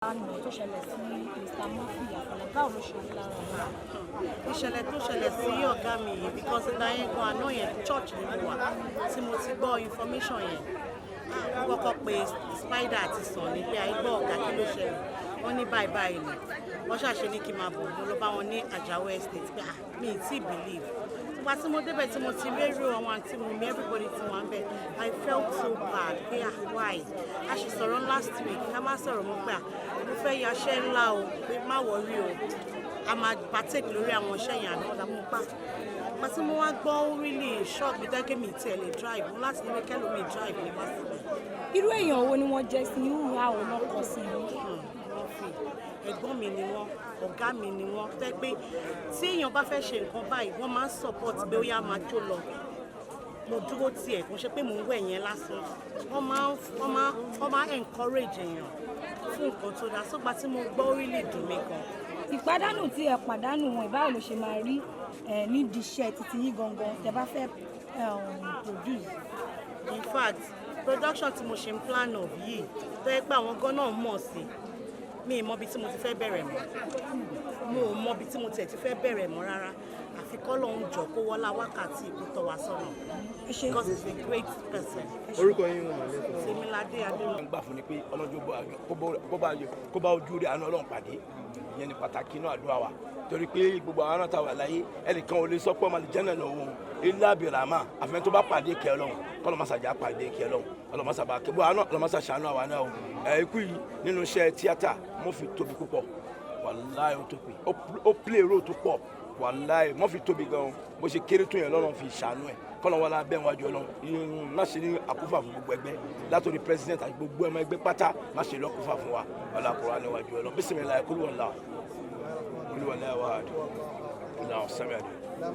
àná tó ṣẹlẹ̀ sí Mr. Murphy Afolabi báwo ló ṣe rí lára wọn. Ìṣẹ̀lẹ̀ tó ṣẹlẹ̀ sí ọ̀gá mi yìí because ìgbà yẹn gan àná yẹn church ni mo wà tí mo ti gbọ́ information yẹn wọ́n kọ́kọ́ pe spider àti sàn ní pé àìgbọ́ ọ̀gá kí ló ṣẹlẹ̀ wọ́n ní báyìí báyìí ni wọ́n ṣàṣe ní kí n máa bọ̀ mo lọ bá wọn ní Àjàó estate pé mi ì tí believe nígbà tí mo débẹ̀ tí mo ti rérò àwọn àǹtí mi everybody ti wà ń bẹ̀ I felt so bad pé why a ṣì sọ̀rọ̀ last week ká má sọ̀rọ̀ mọ́ pé mo fẹ́ yaṣẹ́ ńlá o pé má wọrí o a máa partake lórí àwọn iṣẹ́ yẹn àná ọ̀la mo pa nígbà tí mo wá gbọ́ really shock bí dẹ́gẹ́ mi tiẹ̀ lè drive mo láti ní kẹ́lò mi drive ní wá síbẹ̀. Irú èèyàn wo ni wọ́n jẹ́ sí irú àwọn náà kọ sí i. Ẹ̀gbọ́n mi ni wọ́n ọ̀gá mi ni wọ́n tẹ́ pé tí èèyàn bá fẹ́ ṣe nǹkan báyìí wọ́n máa ń support pé ó yá máa jó lọ mo dúró tiẹ̀ kò ṣe pé mò ń wẹ̀ yẹn lásán wọ́n máa encourage èèyàn fún nǹkan tó dáa sógbà tí mo gbọ́ orílẹ̀ dùn mí gan. Ìpàdánù tí ẹ pàdánù wọn ìbáwo ló ṣe máa rí nídìí iṣẹ́ títí yín gangan tẹ́ bá fẹ́ produce. In fact production tí mo ṣe ń plan of yìí tó yẹ pé àwọn gan náà mọ̀ sí mi ì mọ ibi tí mo ti fẹ́ bẹ̀rẹ̀ mọ́ mo ò mọ ibi tí mo tiẹ̀ ti fẹ́ bẹ̀rẹ̀ mọ́ rárá àfi k'Ọlọ́run jọ kó wọlá wákàtí ikú tọ́ wa sọ́nà because he's a great person. Orúkọ yín wọ́n lè sọ. Tèmiládé Adéwọ̀n. Gbà fún ni pé ọlọ́jọ́ kó bá ojú rí àánú Ọlọ́run pàdé ìyẹn ní pàtàkì inú àdúrà wa torí pé gbogbo àwọn náà ta wà láyé ẹnìkan ò lè sọ pé ọmọ àlìjẹ́nà lọ́wọ́ ilé abirama àfẹn tó bá pàdé kẹ́ Ọlọ́run kọ́lọ́mọsàjà pàdé kẹ́ Ọlọ́run ọlọ́mọsàbà kébọ́ àánú ọlọ́mọsàṣàánú àwa náà ikú yìí nínú iṣẹ́ tíátà mo fi tóbi púpọ̀ wàláì ó tóbi ó play role tó pọ̀ wàláì mo fi tóbi gan bó ṣe kéré tó yẹn lọ́rùn fi ṣàánú ẹ̀ kọ́lọ́wọ́lá bẹ́ẹ̀ wájú Ọlọ́run má ṣe ní àkúfà fún gbogbo ẹgbẹ́ látòrí president àti gbogbo ọmọ ẹgbẹ́ pátá má ṣe lọ́kúfà fún wa ọlọ́kùnrin níwájú Ọlọ́run bísímilláhi kúlúwọ̀lá wàhádì ọlọ́run sẹ́mi àdé.